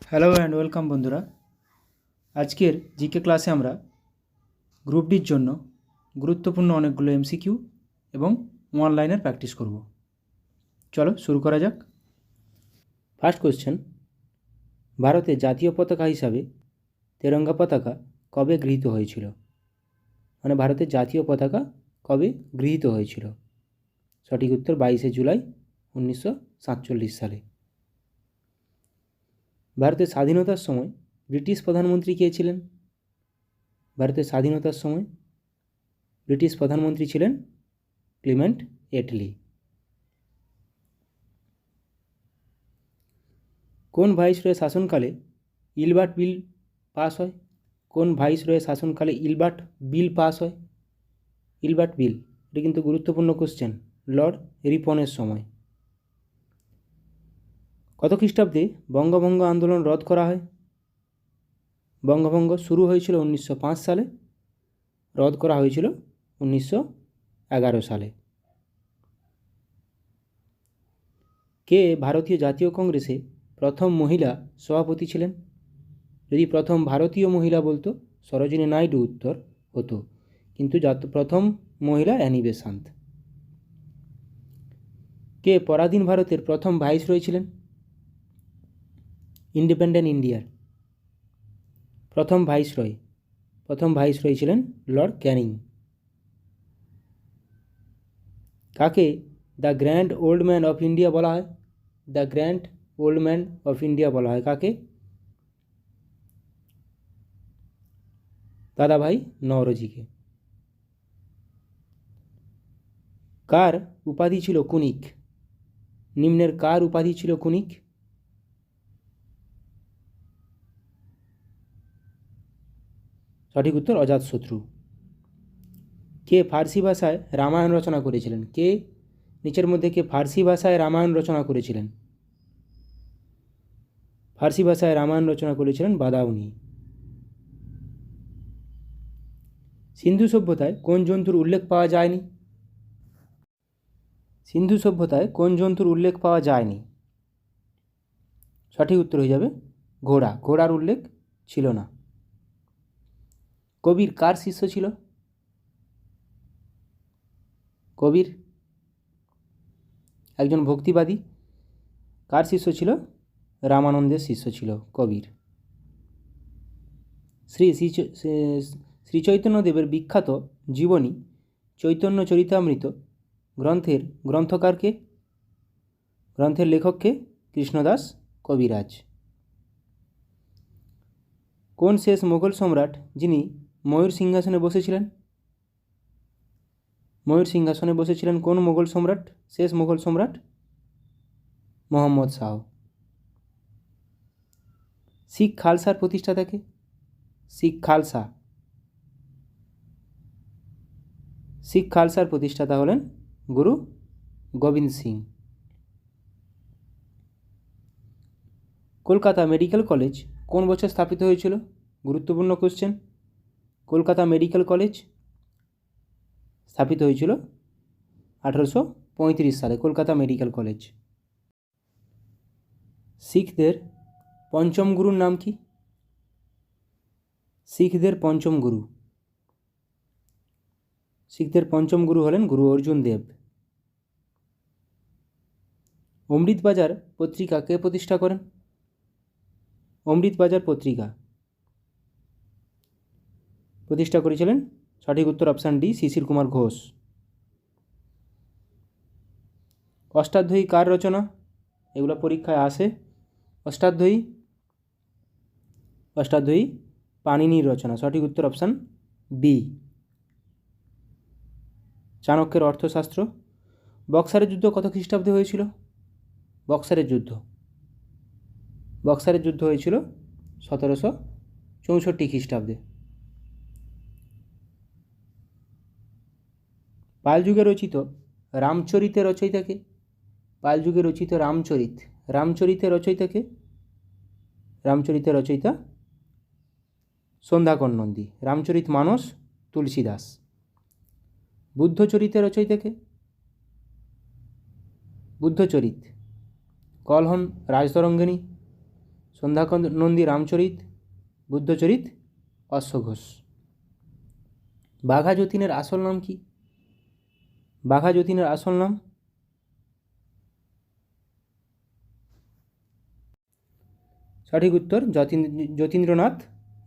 Hello and welcome বন্ধুরা। আজকের GK ক্লাসে আমরা গ্রুপ ডির জন্য গুরুত্বপূর্ণ অনেকগুলো এমসিকিউ এবং ওয়ান লাইনের প্র্যাকটিস করব। চলো শুরু করা যাক। ফার্স্ট কোশ্চেন, ভারতের জাতীয় পতাকা হিসাবে তেরঙ্গা পতাকা কবে গৃহীত হয়েছিল? মানে ভারতের জাতীয় পতাকা কবে গৃহীত হয়েছিল? সঠিক উত্তর 22শে জুলাই 1947 সালে। ভারতের স্বাধীনতার সময় ব্রিটিশ প্রধানমন্ত্রী কে ছিলেন? ভারতের স্বাধীনতার সময় ব্রিটিশ প্রধানমন্ত্রী ছিলেন ক্লিমেন্ট এটলি। কোন ভাইসরয়ের শাসনকালে ইলবার্ট বিল পাস হয়? কোন ভাইসরয়ের শাসনকালে ইলবার্ট বিল পাস হয়? ইলবার্ট বিল, এটা কিন্তু গুরুত্বপূর্ণ কোশ্চেন, লর্ড রিপনের সময়। কত খ্রিস্টাব্দে বঙ্গভঙ্গ আন্দোলন রদ করা হয়? বঙ্গভঙ্গ শুরু হয়েছিল 1905 সালে, রদ করা হয়েছিল 1911 সালে। কে ভারতীয় জাতীয় কংগ্রেসে প্রথম মহিলা সভাপতি ছিলেন? যদি প্রথম ভারতীয় মহিলা বলতো সরোজিনী নাইডু উত্তর হতো, কিন্তু প্রথম মহিলা অ্যানি বেসান্ত। কে পরাধীন ভারতের প্রথম ভাইসরয় ছিলেন? ইন্ডিপেন্ডেন্ট ইন্ডিয়ার প্রথম ভাইসরয় ছিলেন লর্ড ক্যানিং। কাকে the grand old man of India বলা হয়? The grand old man of India বলা হয় কাকে? দাদাভাই নওরোজিকে। কার উপাধি ছিল কুনিক? নিম্নের কার উপাধি ছিল কুনিক? সঠিক উত্তর অজাতশত্রু। কে ফার্সি ভাষায় রামায়ণ রচনা করেছিলেন? কে নিচের মধ্যে কে ফার্সি ভাষায় রামায়ণ রচনা করেছিলেন? ফার্সি ভাষায় রামায়ণ রচনা করেছিলেন বাদাউনি। সিন্ধু সভ্যতায় কোন জন্তুর উল্লেখ পাওয়া যায়নি? সিন্ধু সভ্যতায় কোন জন্তুর উল্লেখ পাওয়া যায়নি? সঠিক উত্তর হয়ে যাবে ঘোড়া। ঘোড়ার উল্লেখ ছিল না। কবির কার শিষ্য ছিল? কবির একজন ভক্তিবাদী। কার শিষ্য ছিল? রামানন্দের শিষ্য ছিল কবির। শ্রী চৈতন্যদেবের বিখ্যাত জীবনী চৈতন্য চরিতামৃত গ্রন্থকারকে? গ্রন্থের লেখককে? কৃষ্ণদাস কবিরাজ। কোন শেষ মোগল সম্রাট যিনি ময়ূর সিংহাসনে বসেছিলেন? ময়ূর সিংহাসনে বসেছিলেন কোন মোগল সম্রাট? শেষ মোগল সম্রাট মোহাম্মদ শাহ। শিখ খালসার প্রতিষ্ঠাতাকে? শিখ খালসার প্রতিষ্ঠাতা হলেন গুরু গোবিন্দ সিং। কলকাতা মেডিকেল কলেজ কোন বছর স্থাপিত হয়েছিল? গুরুত্বপূর্ণ কোশ্চেন। কলকাতা মেডিকেল কলেজ স্থাপিত হয়েছিল 1835 সালে। Kolkata medical college. শিখদের পঞ্চম গুরুর নাম কি? শিখদের পঞ্চম গুরু হলেন গুরু অর্জুন দেব। অমৃতবাজার পত্রিকা কে প্রতিষ্ঠা করেন? অমৃতবাজার পত্রিকা প্রতিষ্ঠা করেছিলেন, সঠিক উত্তর অপশান ডি, শিশির কুমার ঘোষ। অষ্টাধ্যায়ী কার রচনা? এগুলো পরীক্ষায় আসে। অষ্টাধ্যায়ী পাণিনির রচনা, সঠিক উত্তর অপশান বি। চাণক্যের অর্থশাস্ত্র। বক্সারের যুদ্ধ কত খ্রিস্টাব্দে হয়েছিল? বক্সারের যুদ্ধ হয়েছিল 1764 খ্রিস্টাব্দে। পালযুগে রচিত রামচরিতের রচয়িতাকে? পালযুগে রচিত রামচরিতের রচয়িতাকে? রামচরিতের রচয়িতা সন্ধ্যাকর নন্দী। রামচরিত মানস তুলসীদাস। বুদ্ধচরিতের রচয়িতাকে? বুদ্ধচরিত কলহন রাজতরঙ্গিনী। সন্ধ্যানন্দী রামচরিত, বুদ্ধচরিত, অশ্বঘোষ। বাঘা যতীনের আসল নাম কি? বাঘা যতীনের আসল নাম সঠিক উত্তর যতীন্দ্রনাথ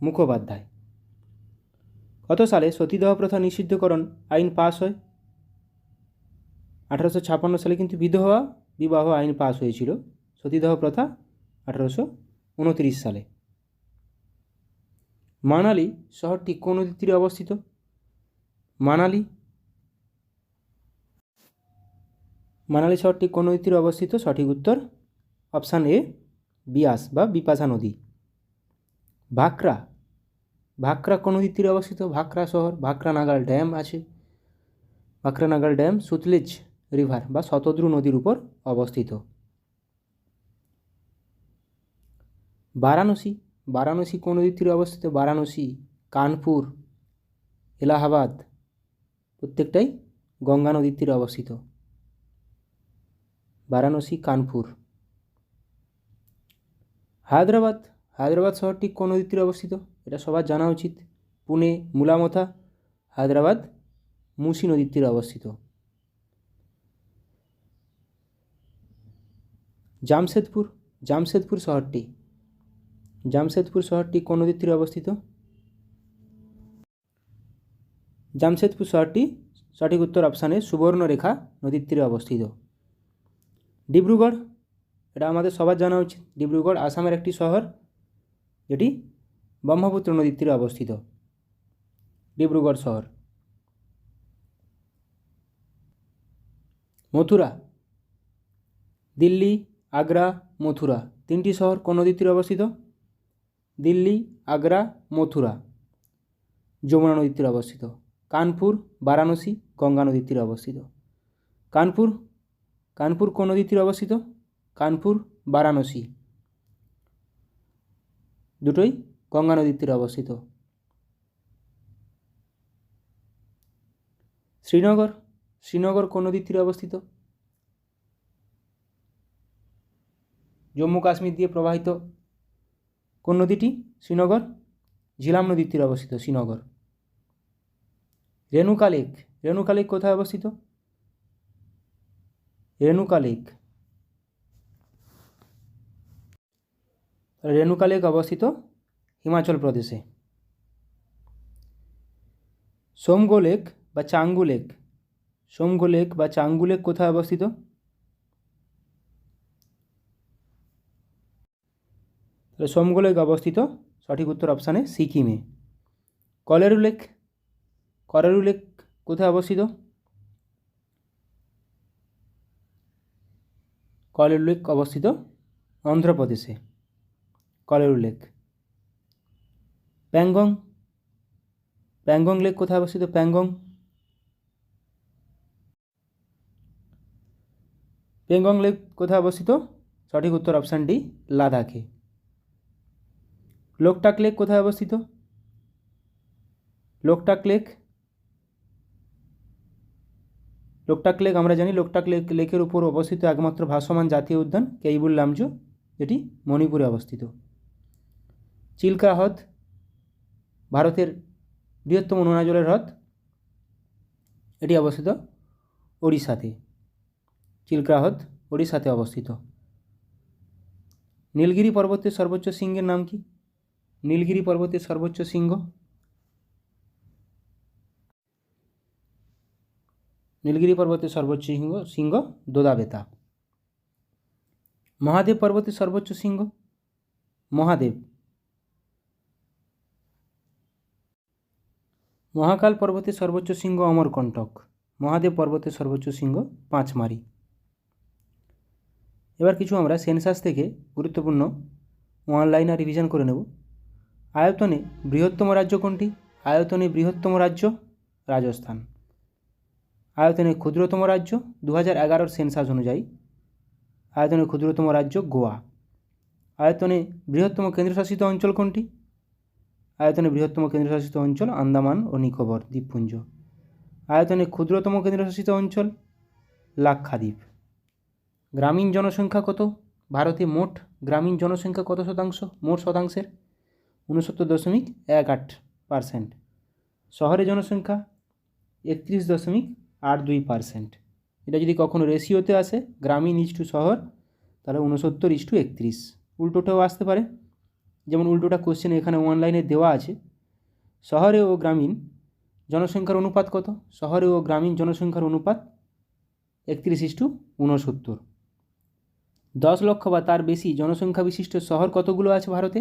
মুখোপাধ্যায়। কত সালে সতীদাহ প্রথা নিষিদ্ধকরণ আইন পাস হয়? 1856 সালে কিন্তু বিধবা বিবাহ আইন পাস হয়েছিল। সতীদাহ প্রথা 1829 সালে। মানালি শহরটি কোন নদীর তীরে অবস্থিত? মানালি শহরটি কোন নদীর তীরে অবস্থিত? সঠিক উত্তর অপশান এ, বিয়াস বা বিপাশা নদী। ভাকরা কোন নদীর তীরে অবস্থিত? ভাকরা শহর, ভাকরা নাগাল ড্যাম আছে। ভাকরা নাগাল ড্যাম সুতলেজ রিভার বা শতদ্রু নদীর উপর অবস্থিত। বারাণসী কোন নদীর তীরে অবস্থিত? বারাণসী, কানপুর, এলাহাবাদ প্রত্যেকটাই গঙ্গা নদীর তীরে অবস্থিত। বারাণসী, কানপুর। হায়দ্রাবাদ শহরটি কোন নদীর তীরে অবস্থিত? এটা সবার জানা উচিত। পুনে, মুলামথা, হায়দ্রাবাদ মুসি নদীর তীরে অবস্থিত। জামশেদপুর শহরটি কোন নদীর তীরে অবস্থিত? জামশেদপুর শহরটি সঠিক উত্তর অপশানে সুবর্ণরেখা নদীর তীরে অবস্থিত। ডিব্রুগড়, এটা আমাদের সবার জানা উচিত। ডিব্রুগড় আসামের একটি শহর, যেটি ব্রহ্মপুত্র নদীর তীরে অবস্থিত। ডিব্রুগড় শহর। মথুরা, দিল্লি, আগ্রা, মথুরা তিনটি শহর কোন নদীর তীরে অবস্থিত? দিল্লি, আগ্রা, মথুরা যমুনা নদীর তীরে অবস্থিত। কানপুর, বারাণসী গঙ্গা নদীর তীরে অবস্থিত। কানপুর কোন নদীর তীরে অবস্থিত? কানপুর, বারাণসী দুটোই গঙ্গা নদীর তীরে অবস্থিত। শ্রীনগর কোন নদীর তীরে অবস্থিত? জম্মু কাশ্মীর দিয়ে প্রবাহিত কোন নদীটি? শ্রীনগর, ঝিলাম নদীর তীরে অবস্থিত শ্রীনগর। রেণুকা লেক কোথায় অবস্থিত? রেণুকা লেক অবস্থিত হিমাচল প্রদেশে। সোমগো লেক বা চাঙ্গু লেক কোথায় অবস্থিত? সোমগো লেক অবস্থিত সঠিক উত্তর অপশানে সিকিমে। কলেরু লেক কোথায় অবস্থিত? কলেরু লেক অবস্থিত অন্ধ্রপ্রদেশে। কলেরু লেক। প্যাংগং লেক কোথায় অবস্থিত? প্যাংগং লেক কোথায় অবস্থিত? সঠিক উত্তর অপশান ডি, লাদাখে। লোকটাক লেক কোথায় অবস্থিত? লোকটাক লেক আমরা জানি লোকটাক লেকের উপর অবস্থিত একমাত্র ভাসমান জাতীয় উদ্যান কেইবুল লামজো, যেটি মণিপুরে অবস্থিত। চিল্কা হ্রদ ভারতের বৃহত্তম নোনা জলের হ্রদ, এটি অবস্থিত ওড়িশাতে। চিল্কা হ্রদ ওড়িশাতে অবস্থিত। নীলগিরি পর্বতের সর্বোচ্চ শৃঙ্গের নাম কি? নীলগিরি পর্বতের সর্বোচ্চ শৃঙ্গ? নীলগিরি পর্বতের সর্বোচ্চ শৃঙ্গ দোদাবেতা। মহাদেব পর্বতের সর্বোচ্চ শৃঙ্গ? মহাকাল পর্বতের সর্বোচ্চ শৃঙ্গ অমরকণ্টক। মহাদেব পর্বতের সর্বোচ্চ শৃঙ্গ পাঁচমারি। এবার কিছু আমরা সেন্সাস থেকে গুরুত্বপূর্ণ অনলাইনে রিভিশন করে নেব। আয়তনে বৃহত্তম রাজ্য কোনটি? আয়তনে বৃহত্তম রাজ্য রাজস্থান। আয়তনে ক্ষুদ্রতম রাজ্য 2011 সেন্সাস অনুযায়ী আয়তনে ক্ষুদ্রতম রাজ্য গোয়া। আয়তনে বৃহত্তম কেন্দ্রশাসিত অঞ্চল কোনটি? আয়তনে বৃহত্তম কেন্দ্রশাসিত অঞ্চল আন্দামান ও নিকোবর দ্বীপপুঞ্জ। আয়তনে ক্ষুদ্রতম কেন্দ্রশাসিত অঞ্চল লাক্ষাদ্বীপ। গ্রামীণ জনসংখ্যা কত? ভারতে মোট গ্রামীণ জনসংখ্যা কত শতাংশ? মোট শতাংশের 69.18%। শহরে জনসংখ্যা 31.82%। এটা যদি কখনো রেশিওতে আসে, গ্রামীণ ইস্টু শহর, তাহলে 69:31। উল্টোটাও আসতে পারে, যেমন উল্টোটা কোশ্চেন এখানে অনলাইনে দেওয়া আছে। শহরে ও গ্রামীণ জনসংখ্যার অনুপাত কত? শহরে ও গ্রামীণ জনসংখ্যার অনুপাত 31:69। 10 লক্ষ বা তার বেশি জনসংখ্যা বিশিষ্ট শহর কতগুলো আছে ভারতে?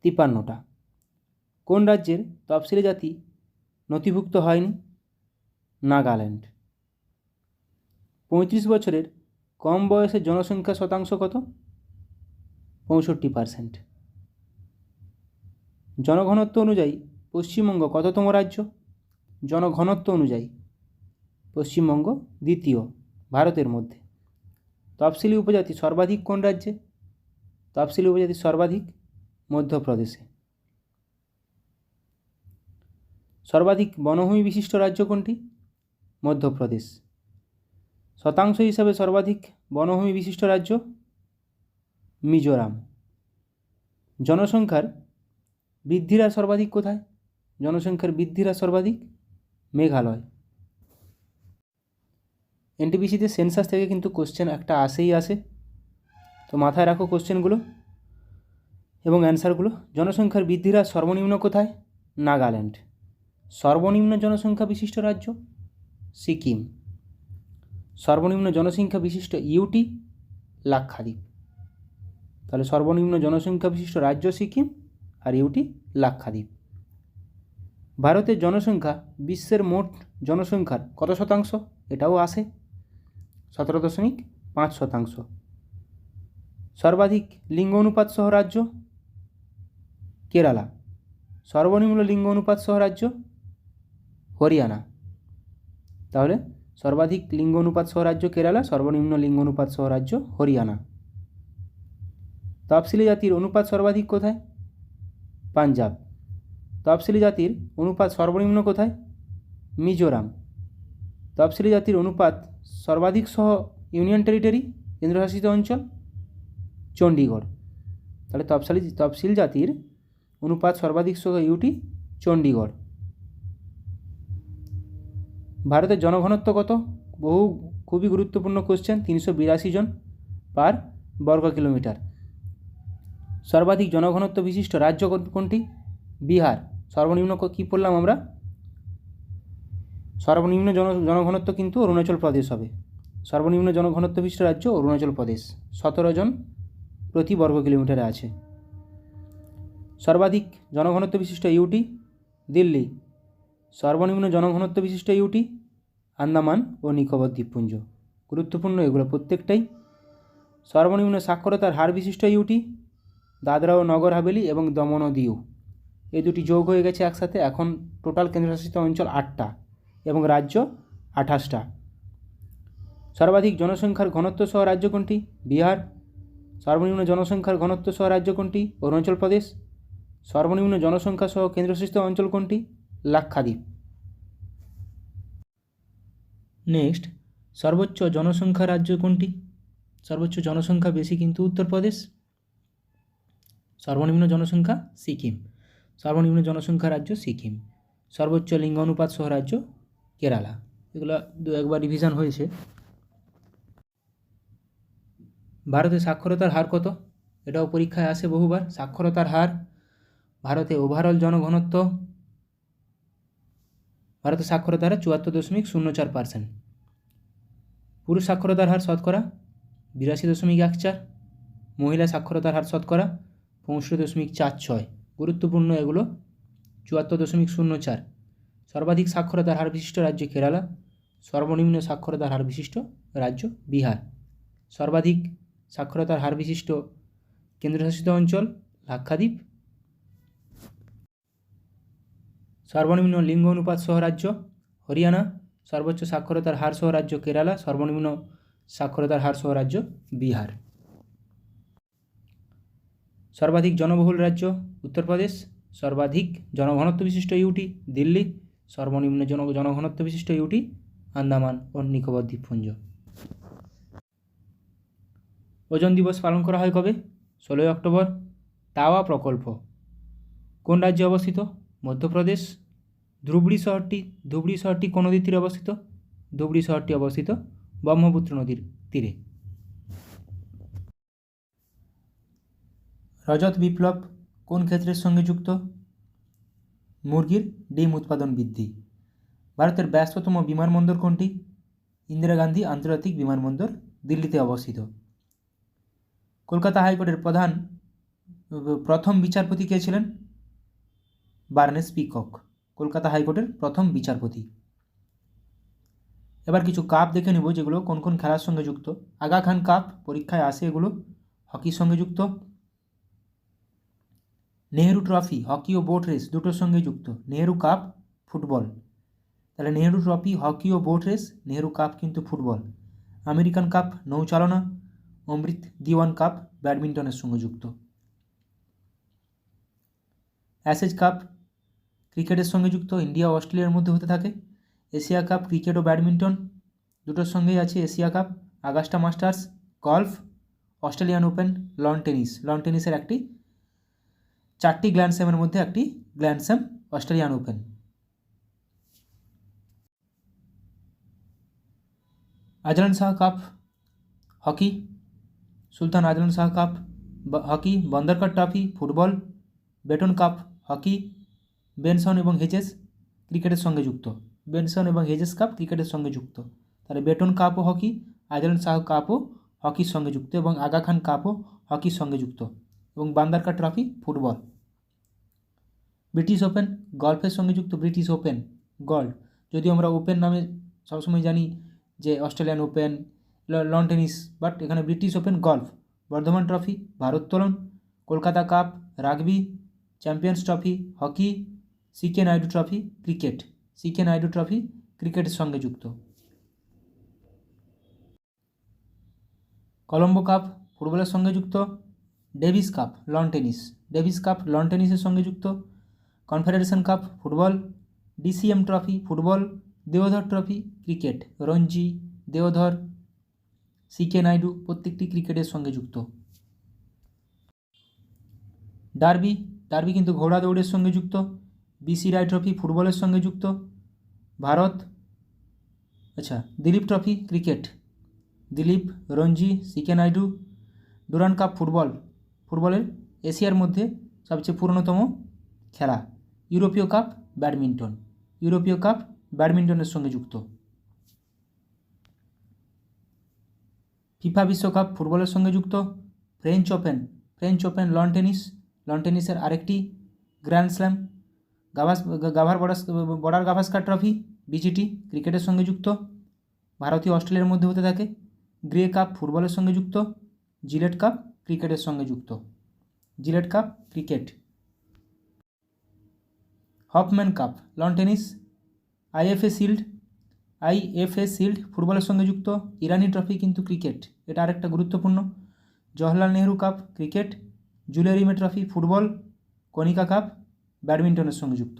53টা। কোন রাজ্যের তফসিলি জাতি নথিভুক্ত হয়নি? নাগাল্যান্ড। 35 বছরের কম বয়সের জনসংখ্যা শতাংশ কত? 65%। জনঘনত্ব অনুযায়ী পশ্চিমবঙ্গ কততম রাজ্য? জনঘনত্ব অনুযায়ী পশ্চিমবঙ্গ দ্বিতীয় ভারতের মধ্যে। তফসিলি উপজাতি সর্বাধিক কোন রাজ্যে? তফসিলি উপজাতি সর্বাধিক মধ্যপ্রদেশে। সর্বাধিক বনভূমি বিশিষ্ট রাজ্য কোনটি? মধ্যপ্রদেশ। শতাংশ হিসাবে সর্বাধিক বনভূমি বিশিষ্ট রাজ্য মিজোরাম। জনসংখ্যার বৃদ্ধির হার সর্বাধিক কোথায়? জনসংখ্যার বৃদ্ধির হার সর্বাধিক মেঘালয়। এনটিপিসিতে সেন্সাস থেকে কিন্তু কোশ্চেন একটা আসে, তো মাথায় রাখো কোশ্চেনগুলো এবং অ্যান্সারগুলো। জনসংখ্যার বৃদ্ধির হার সর্বনিম্ন কোথায়? নাগাল্যান্ড। সর্বনিম্ন জনসংখ্যা বিশিষ্ট রাজ্য সিকিম। সর্বনিম্ন জনসংখ্যা বিশিষ্ট ইউটি লাক্ষাদ্বীপ। তাহলে সর্বনিম্ন জনসংখ্যা বিশিষ্ট রাজ্য সিকিম আর ইউটি লাক্ষাদ্বীপ। ভারতের জনসংখ্যা বিশ্বের মোট জনসংখ্যার কত শতাংশ? এটাও আসে, 17.5%। সর্বাধিক লিঙ্গ অনুপাত সহ রাজ্য কেরালা। সর্বনিম্ন লিঙ্গ অনুপাত সহ রাজ্য হরিয়ানা। তাহলে সর্বাধিক লিঙ্গ অনুপাত সহ রাজ্য কেরালা, সর্বনিম্ন লিঙ্গ অনুপাত সহ রাজ্য হরিয়ানা। তফসিলি জাতির অনুপাত সর্বাধিক কোথায়? পাঞ্জাব। তফসিলি জাতির অনুপাত সর্বনিম্ন কোথায়? মিজোরাম। তফসিলি জাতির অনুপাত সর্বাধিক সহ ইউনিয়ন টেরিটরি কেন্দ্রশাসিত অঞ্চল চণ্ডীগড়। তাহলে তফসিল জাতির অনুপাত সর্বাধিক সহ ইউটি চণ্ডীগড়। ভারতের জনঘনত্ব কত? খুবই গুরুত্বপূর্ণ কোশ্চেন। 382 জন পার বর্গ কিলোমিটার। সর্বাধিক জনঘনত্ব বিশিষ্ট রাজ্য কোনটি? বিহার। সর্বনিম্ন কী পড়লাম আমরা? সর্বনিম্ন জনঘনত্ব কিন্তু অরুণাচল প্রদেশ হবে। সর্বনিম্ন জনঘনত্ব বিশিষ্ট রাজ্য অরুণাচল প্রদেশ, 17 জন প্রতি বর্গ কিলোমিটারে আছে। সর্বাধিক জনঘনত্ব বিশিষ্ট ইউটি দিল্লি। সর্বনিম্ন জনঘনত্ব বিশিষ্ট ইউটি আন্দামান ও নিকোবর দ্বীপপুঞ্জ। গুরুত্বপূর্ণ এগুলো প্রত্যেকটাই। সর্বনিম্ন সাক্ষরতার হার বিশিষ্ট ইউটি দাদরা ও নগর হাভেলি এবং দমন ও দিউ। এই দুটি যোগ হয়ে গেছে একসাথে, এখন টোটাল কেন্দ্রশাসিত অঞ্চল 8টা এবং রাজ্য 28টা। সর্বাধিক জনসংখ্যার ঘনত্ব সহ রাজ্য কোনটি? বিহার। সর্বনিম্ন জনসংখ্যার ঘনত্ব সহ রাজ্য কোনটি? অরুণাচল প্রদেশ। সর্বনিম্ন জনসংখ্যা সহ কেন্দ্রশাসিত অঞ্চল কোনটি? লাক্ষাদ্বীপ। নেক্সট, সর্বোচ্চ জনসংখ্যা রাজ্য কোনটি? সর্বোচ্চ জনসংখ্যা বেশি কিন্তু উত্তরপ্রদেশ। সর্বনিম্ন জনসংখ্যা সিকিম। সর্বনিম্ন জনসংখ্যা রাজ্য সিকিম। সর্বোচ্চ লিঙ্গ অনুপাত সহ রাজ্য কেরালা। এগুলো একবার রিভিশন হয়েছে। ভারতে সাক্ষরতার হার কত? এটাও পরীক্ষায় আসে বহুবার। সাক্ষরতার হার ভারতে ওভারঅল জনঘনত্ব, ভারতের সাক্ষরতার হার 74.04%। পুরুষ সাক্ষরতার হার শতকরা 82.14। মহিলা সাক্ষরতার হার শতকরা 65.46। গুরুত্বপূর্ণ এগুলো। 74.04। সর্বাধিক সাক্ষরতার হার বিশিষ্ট রাজ্য কেরালা। সর্বনিম্ন সাক্ষরতার হার বিশিষ্ট রাজ্য বিহার। সর্বাধিক সাক্ষরতার হার বিশিষ্ট কেন্দ্রশাসিত অঞ্চল লাক্ষাদ্বীপ। সর্বনিম্ন লিঙ্গ অনুপাত সহ রাজ্য হরিয়ানা। সর্বোচ্চ সাক্ষরতার হার সহ রাজ্য কেরালা। সর্বনিম্ন সাক্ষরতার হার সহ রাজ্য বিহার। সর্বাধিক জনবহুল রাজ্য উত্তরপ্রদেশ। সর্বাধিক জনঘনত্ব বিশিষ্ট ইউটি দিল্লি। সর্বনিম্ন জনঘনত্ব বিশিষ্ট ইউটি আন্দামান ও নিকোবর দ্বীপপুঞ্জ। ওজন দিবস পালন করা হয় কবে? 16ই অক্টোবর। তাওয়া প্রকল্প কোন রাজ্যে অবস্থিত? মধ্যপ্রদেশ। ধুবড়ি শহরটি কোন নদীর তীরে অবস্থিত? ধুবড়ি শহরটি অবস্থিত ব্রহ্মপুত্র নদীর তীরে। রজত বিপ্লব কোন ক্ষেত্রের সঙ্গে যুক্ত? মুরগির ডিম উৎপাদন বৃদ্ধি। ভারতের ব্যস্ততম বিমানবন্দর কোনটি? ইন্দিরা গান্ধী আন্তর্জাতিক বিমানবন্দর দিল্লিতে অবস্থিত। কলকাতা হাইকোর্টের প্রথম বিচারপতি কে ছিলেন? বার্নেস পিকক, কলকাতা হাইকোর্টের প্রথম বিচারপতি। এবার কিছু কাপ দেখে নেব যেগুলো কোন কোন খেলার সঙ্গে যুক্ত। আগা খান কাপ পরীক্ষায় আসে, এগুলো হকির সঙ্গে যুক্ত। নেহেরু ট্রফি হকি ও বোট রেস দুটোর সঙ্গে যুক্ত। নেহেরু কাপ ফুটবল, তাহলে নেহেরু ট্রফি হকি ও বোট রেস, নেহেরু কাপ কিন্তু ফুটবল। আমেরিকান কাপ নৌচালনা, অমৃত দিওয়ান কাপ ব্যাডমিন্টনের সঙ্গে যুক্ত। অ্যাশেজ কাপ ক্রিকেটের সঙ্গে যুক্ত, ইন্ডিয়া ও অস্ট্রেলিয়ার মধ্যে হতে থাকে। এশিয়া কাপ ক্রিকেট ও ব্যাডমিন্টন দুটোর সঙ্গেই আছে। Asia Cup, Augusta Masters golf, Australian Open lawn tennis. Lawn টেনিসের একটি 4টি গ্র্যান্ড স্ল্যামের মধ্যে একটি grand slam Australian Open. Azlan Shah Cup hockey, Sultan Azlan Shah Cup hockey, Bandodkar trophy football, Beighton Cup hockey, Benson এবং হেজেস ক্রিকেটের সঙ্গে যুক্ত। বেনসন এবং হেজেস কাপ ক্রিকেটের সঙ্গে যুক্ত। তাহলে বেটন কাপও হকি, আজলান শাহ কাপও হকির সঙ্গে যুক্ত এবং আগা খান কাপও হকির সঙ্গে যুক্ত এবং বান্দারকার ট্রফি ফুটবল। ব্রিটিশ ওপেন গল্ফের সঙ্গে যুক্ত। ব্রিটিশ ওপেন গল্ফ, যদিও আমরা ওপেন নামে সবসময় জানি যে Australian Open, lawn tennis, but এখানে British Open golf. Bardhaman trophy ভারোত্তোলন, Kolkata Cup rugby, champions trophy hockey, CK Naidu trophy cricket. CK Naidu trophy ক্রিকেটের সঙ্গে যুক্ত। কলম্বো কাপ ফুটবলের সঙ্গে যুক্ত। Davis Cup lawn tennis, Davis Cup lawn টেনিসের সঙ্গে যুক্ত। Confederation Cup football, DCM trophy football, Deodhar trophy cricket. Ranji, Deodhar, CK Naidu প্রত্যেকটি ক্রিকেটের সঙ্গে যুক্ত। ডার্বি, ডার্বি কিন্তু ঘোড়া দৌড়ের সঙ্গে যুক্ত। বিসি রায় ট্রফি ফুটবলের সঙ্গে যুক্ত। Bharat, Dilip trophy cricket, Dilip, Ranji, CK Naidu. Durand Cup football, ফুটবলের এশিয়ার মধ্যে সবচেয়ে পুরনোতম খেলা। ইউরোপীয় কাপ ব্যাডমিন্টন, ইউরোপীয় কাপ ব্যাডমিন্টনের সঙ্গে যুক্ত। ফিফা বিশ্বকাপ ফুটবলের সঙ্গে যুক্ত। French Open, French Open lawn tennis, lawn টেনিসের আরেকটি grand slam. Border Gavaskar trophy BGT ক্রিকেটের সঙ্গে যুক্ত। ভারতীয় অস্ট্রেলিয়ার মধ্যে হতে থাকে। গ্রে কাপ ফুটবলের সঙ্গে যুক্ত। জিলেট কাপ ক্রিকেটের সঙ্গে যুক্ত। Gillette cup cricket. Hoffman cup lawn tennis. IFA shield ফুটবলের সঙ্গে যুক্ত। ইরানি ট্রফি কিন্তু ক্রিকেট, এটা আরেকটা গুরুত্বপূর্ণ। Jawaharlal Nehru Cup cricket. Jules Rimet trophy football. Konica Cup ব্যাডমিন্টনের সঙ্গে যুক্ত।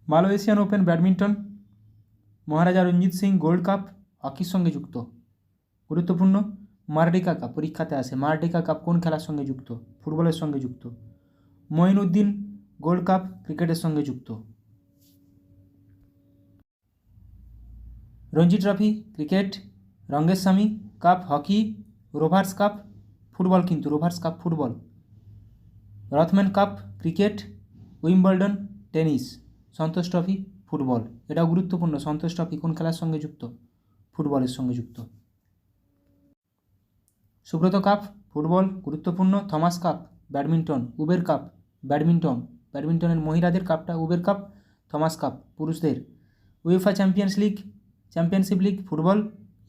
Malaysian Open badminton. Maharaja Ranjit Singh gold cup হকির সঙ্গে যুক্ত, গুরুত্বপূর্ণ। মার্ডিকা কাপ পরীক্ষাতে আসে। মার্ডিকা কাপ কোন খেলার সঙ্গে যুক্ত? ফুটবলের সঙ্গে যুক্ত। মঈনুদ্দিন গোল্ড কাপ ক্রিকেটের সঙ্গে যুক্ত। Ranji trophy cricket. Rangaswamy Cup hockey. Rovers Cup football, কিন্তু Rovers Cup football. Rothmans Cup cricket. Wimbledon tennis. Santosh trophy football, এটাও গুরুত্বপূর্ণ। সন্তোষ ট্রফি কোন খেলার সঙ্গে যুক্ত? ফুটবলের সঙ্গে যুক্ত। সুব্রত কাপ ফুটবল, গুরুত্বপূর্ণ। Thomas Cup badminton. Uber Cup badminton, ব্যাডমিন্টনের মহিলাদের কাপটা উবের কাপ। থমাস কাপ পুরুষদের। UEFA championship league football.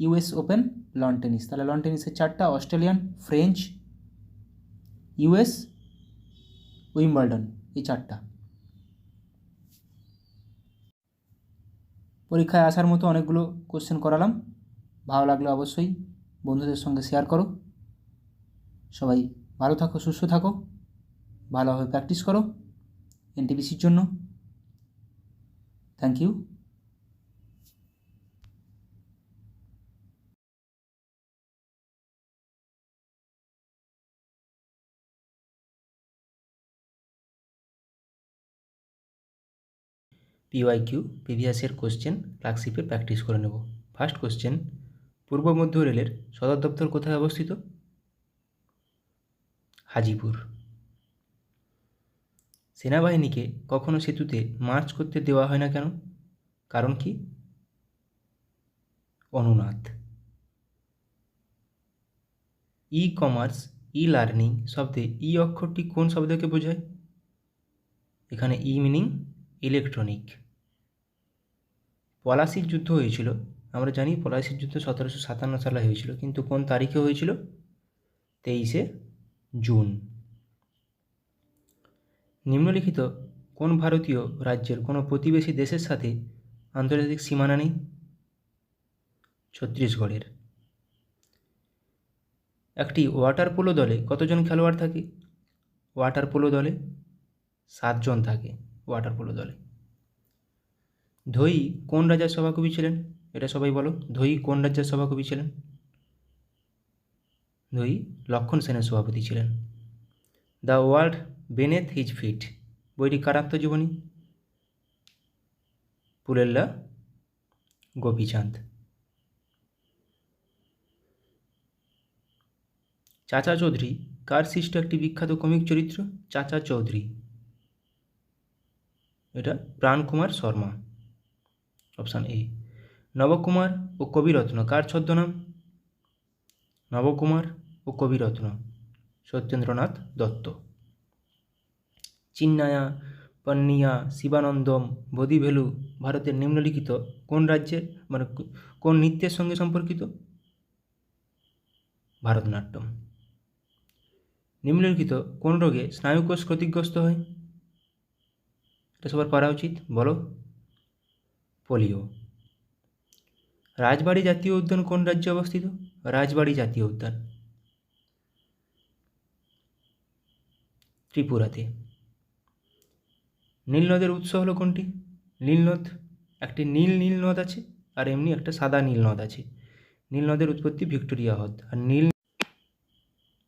US Open lawn tennis. তাহলে লন টেনিসের 4টা, অস্ট্রেলিয়ান, ফ্রেঞ্চ, ইউএস, উইম্বলডন, এই 4টা। পরীক্ষায় আসার মতো অনেকগুলো কোশ্চেন করালাম। ভালো লাগলে অবশ্যই বন্ধুদের সঙ্গে শেয়ার করো। সবাই ভালো থাকো, সুস্থ থাকো, ভালোভাবে প্র্যাকটিস করো এনটিপিসির জন্য। Thank you. PYQ previous year question ক্লার্কশিপের প্র্যাকটিস করে নেব। ফার্স্ট কোশ্চেন, পূর্ব মধ্য রেলের সদর দপ্তর কোথায় অবস্থিত? হাজিপুর। সেনাবাহিনীকে কখনো সেতুতে মার্চ করতে দেওয়া হয় না কেন? কারণ কি? অনুনাদ। ই কমার্স, ই লার্নিং শব্দে ই অক্ষরটি কোন শব্দকে বোঝায়? এখানে ই মিনিং ইলেকট্রনিক। পলাশির যুদ্ধ হয়েছিল, আমরা জানি পলাশির যুদ্ধ 1757 সালে হয়েছিল, কিন্তু কোন তারিখে হয়েছিল? 23শে জুন। নিম্নলিখিত কোন ভারতীয় রাজ্যের কোনো প্রতিবেশী দেশের সাথে আন্তর্জাতিক সীমানা নেই? ছত্তিশগড়ের। একটি ওয়াটার পোলো দলে কতজন খেলোয়াড় থাকে? ওয়াটার পোলো দলে 7 জন থাকে। ওয়াটার পোলো দলে। ধোই কোন রাজার সভাকবি ছিলেন? এটা সবাই বলো, ধোই কোন রাজ্যের সভাকবি ছিলেন? ধোই লক্ষণ সেনের সভাপতি ছিলেন। দ্য ওয়ার্ল্ড বেনেথ হিজ ফিট বইটি কার আত্মজীবনী? পুলেল্লা গোপীচাঁদ। চাচা চৌধুরী কার সৃষ্ট একটি বিখ্যাত কমিক চরিত্র? চাচা চৌধুরী, এটা প্রাণকুমার শর্মা। Option A. নবকুমার ও কবিরত্ন কার ছদ্মনাম? নবকুমার ও কবিরত্ন সত্যেন্দ্রনাথ দত্ত। চিন্নায়া, পন্নিয়া, শিবানন্দম, বোধিভেলু ভারতের নিম্নলিখিত কোন রাজ্যের কোন নৃত্যের সঙ্গে সম্পর্কিত? ভারতনাট্যম। নিম্নলিখিত কোন রোগে স্নায়ুকোষ ক্ষতিগ্রস্ত হয়? এটা সবার পারা উচিত, বলো। পোলিও। রাজবাড়ী জাতীয় উদ্যান কোন রাজ্যে অবস্থিত? রাজবাড়ী জাতীয় উদ্যান ত্রিপুরাতে। নীলনদের উৎস হলো কোনটি? নীলনদ, একটি নীল নদ আছে আর এমনি একটা সাদা নীল নদ আছে। নীল নদের উৎপত্তি ভিক্টোরিয়া হ্রদ। আর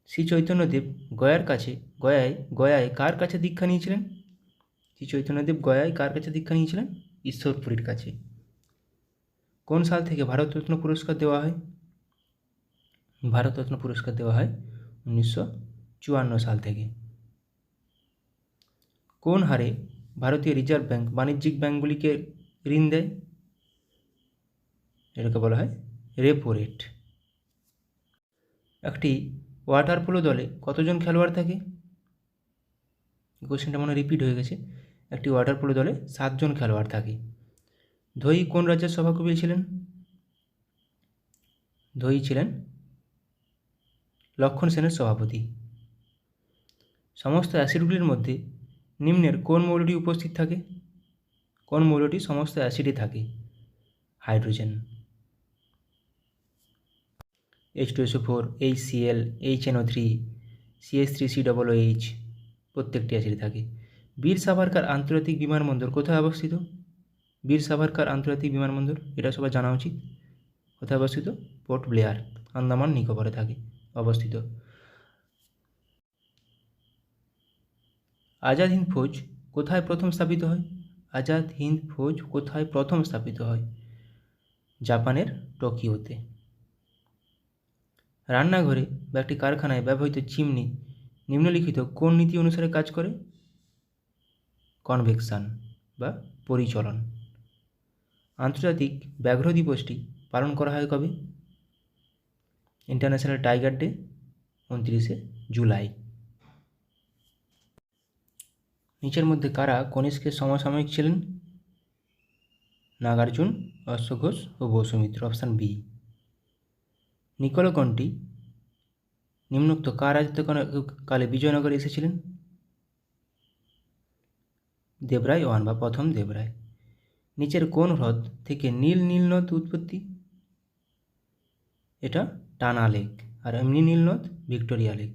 শ্রী চৈতন্যদেব গয়ায় কার কাছে দীক্ষা নিয়েছিলেন? শ্রী চৈতন্যদেব গয়ায় কার কাছে দীক্ষা নিয়েছিলেন? ঈশ্বরপুরীর কাছে। কোন সাল থেকে ভারতরত্ন পুরস্কার দেওয়া হয়? ভারতরত্ন পুরস্কার দেওয়া হয় 1954 সাল থেকে। কোন হারে ভারতীয় রিজার্ভ ব্যাঙ্ক বাণিজ্যিক ব্যাঙ্কগুলিকে ঋণ দেয়? এটাকে বলা হয় রেপো রেট। একটি ওয়াটার পোলো দলে কতজন খেলোয়াড় থাকে? কোশ্চেনটা মনে রিপিট হয়ে গেছে। একটি ওয়াটার পোলো দলে 7 জন খেলোয়াড় থাকে। ধোই কোন রাজ্যের সভাকবি ছিলেন? ধোই ছিলেন লক্ষণ সেনের সভাপতি। সমস্ত অ্যাসিডগুলির মধ্যে নিম্নের কোন মৌলটি উপস্থিত থাকে? কোন মৌলটি সমস্ত অ্যাসিডে থাকে? Hydrogen. H2SO4, HCl, HNO3, CH3COOH প্রত্যেকটি অ্যাসিডে থাকে। বীর সাভারকার আন্তর্জাতিক বিমানবন্দর কোথায় অবস্থিত? বীর সাভারকার আন্তর্জাতিক বিমানবন্দর, এটা সবার জানা উচিত। কোথায় অবস্থিত? পোর্ট ব্লেয়ার, আন্দামান নিকোবরে থাকে অবস্থিত। আজাদ হিন্দ ফৌজ কোথায় প্রথম স্থাপিত হয়? আজাদ হিন্দ ফৌজ কোথায় প্রথম স্থাপিত হয়? জাপানের টোকিওতে। রান্নাঘরে বা একটি কারখানায় ব্যবহৃত চিমনি নিম্নলিখিত কোন নীতি অনুসারে কাজ করে? কনভেকশন বা পরিচলন। আন্তর্জাতিক ব্যাঘ্র দিবসটি পালন করা হয় কবে? ইন্টারন্যাশনাল টাইগার ডে 29শে জুলাই। নিচের মধ্যে কারা কনিষ্কের সমসাময়িক ছিলেন? নাগার্জুন, অশ্বঘোষ ও বসুমিত্র। Option B. নিকোলকন্টি নিম্নোক্ত কার রাজত্বকালে বিজয়নগরে এসেছিলেন? দেবরায় ওয়ান বা প্রথম দেবরায়। নিচের কোন হ্রদ থেকে নীলনদ উৎপত্তি? এটা টানা লেক। আর এমনি নীলনদ ভিক্টোরিয়া লেক।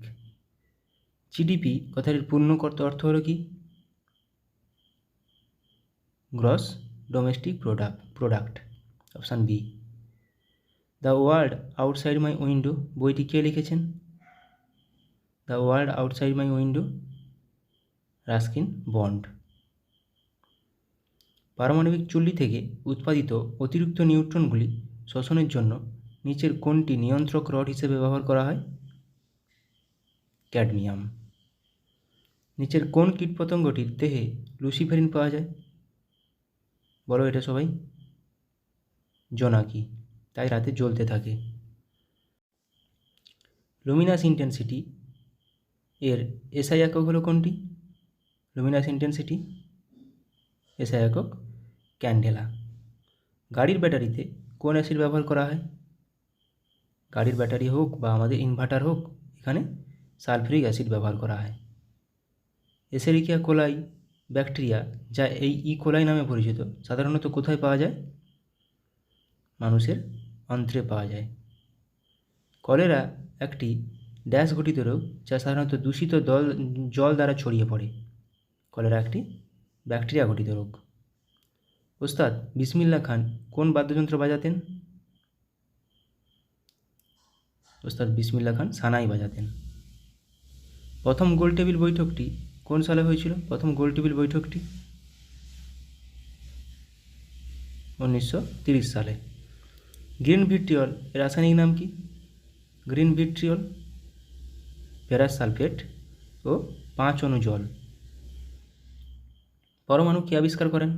জিডিপি কথাটির পূর্ণ অর্থ হলো কি? Gross domestic product. Option B. The world outside my window বইটি কে লিখেছেন? The world outside my window Ruskin Bond. পারমাণবিক চুল্লি থেকে উৎপাদিত অতিরিক্ত নিউট্রনগুলি শোষণের জন্য নিচের কোনটি নিয়ন্ত্রক রড হিসেবে ব্যবহার করা হয়? ক্যাডমিয়াম। নিচের কোন কীটপতঙ্গটির দেহে লুসিফেরিন পাওয়া যায়? বলো এটা সবাই। জোনাকি, তাই রাতে জ্বলতে থাকে। লুমিনাস ইন্টেন্সিটি এর এসআই একক হলো কোনটি? লুমিনাস ইন্টেন্সিটি এসআই একক ক্যান্ডেলা। গাড়ির ব্যাটারিতে কোন অ্যাসিড ব্যবহার করা হয়? গাড়ির ব্যাটারি হোক বা আমাদের ইনভার্টার হোক, এখানে সালফিউরিক অ্যাসিড ব্যবহার করা হয়। এসেরিকিয়া কোলাই ব্যাকটেরিয়া, যা এই কোলাই নামে পরিচিত, সাধারণত কোথায় পাওয়া যায়? মানুষের অন্ত্রে পাওয়া যায়। কলেরা একটি ড্যাশ ঘটিত রোগ, যা সাধারণত দূষিত জল দ্বারা ছড়িয়ে পড়ে। কলেরা একটি ব্যাকটেরিয়া ঘটিত রোগ। ওস্তাদ বিসমিল্লাহ খান কোন বাদ্যযন্ত্র বাজাতেন? ওস্তাদ বিসমিল্লাহ খান সানাই বাজাতেন। প্রথম গোলটেবিল বৈঠকটি কোন সালে হয়েছিল? প্রথম গোলটেবিল বৈঠকটি 1930 সালে। গ্রিন ভিট্রিয়ল এর রাসায়নিক নাম কি? গ্রিন ভিট্রিয়ল ফেরাস সালফেট ও 5 অণু জল। পরমাণু কে আবিষ্কার করেন?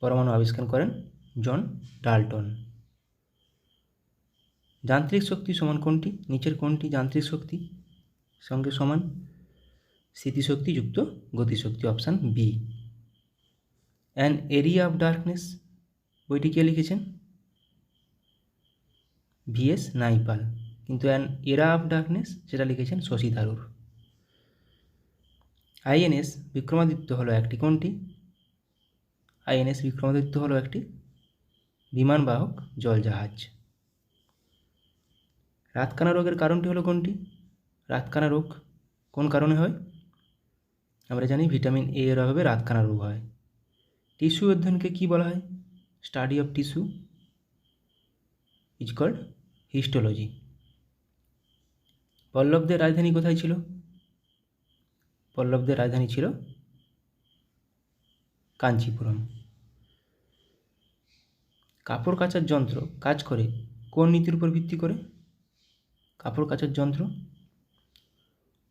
পরমাণু আবিষ্কার করেন জন ডাল্টন। যান্ত্রিক শক্তি সমান কোনটি? নিচের কোনটি যান্ত্রিক শক্তি সঙ্গে সমান? স্থিতিশক্তি যুক্ত গতিশক্তি, option B. An area of darkness বইটি কে লিখেছেন? ভিএস নাইপাল। কিন্তু অ্যান এরা অফ ডার্কনেস সেটা লিখেছেন শশী থারুর। আইএনএস বিক্রমাদিত্য হলো একটি কোনটি? আইএনএস বিক্রমাদিত্য হলো একটি বিমানবাহক জলজাহাজ। রাতকানা রোগের কারণটি হলো কোনটি? রাতকানা রোগ কোন কারণে হয়? আমরা জানি ভিটামিন এ এর অভাবে রাতকানা রোগ হয়। টিস্যু অধ্যয়নকে কী বলা হয়? Study of tissue is called histology. পল্লবদের রাজধানী কোথায় ছিল? পল্লবদের রাজধানী ছিল কাঞ্চিপুরম। কাপড় কাচার যন্ত্র কাজ করে কোন নীতির উপর ভিত্তি করে? কাপড় কাচার যন্ত্র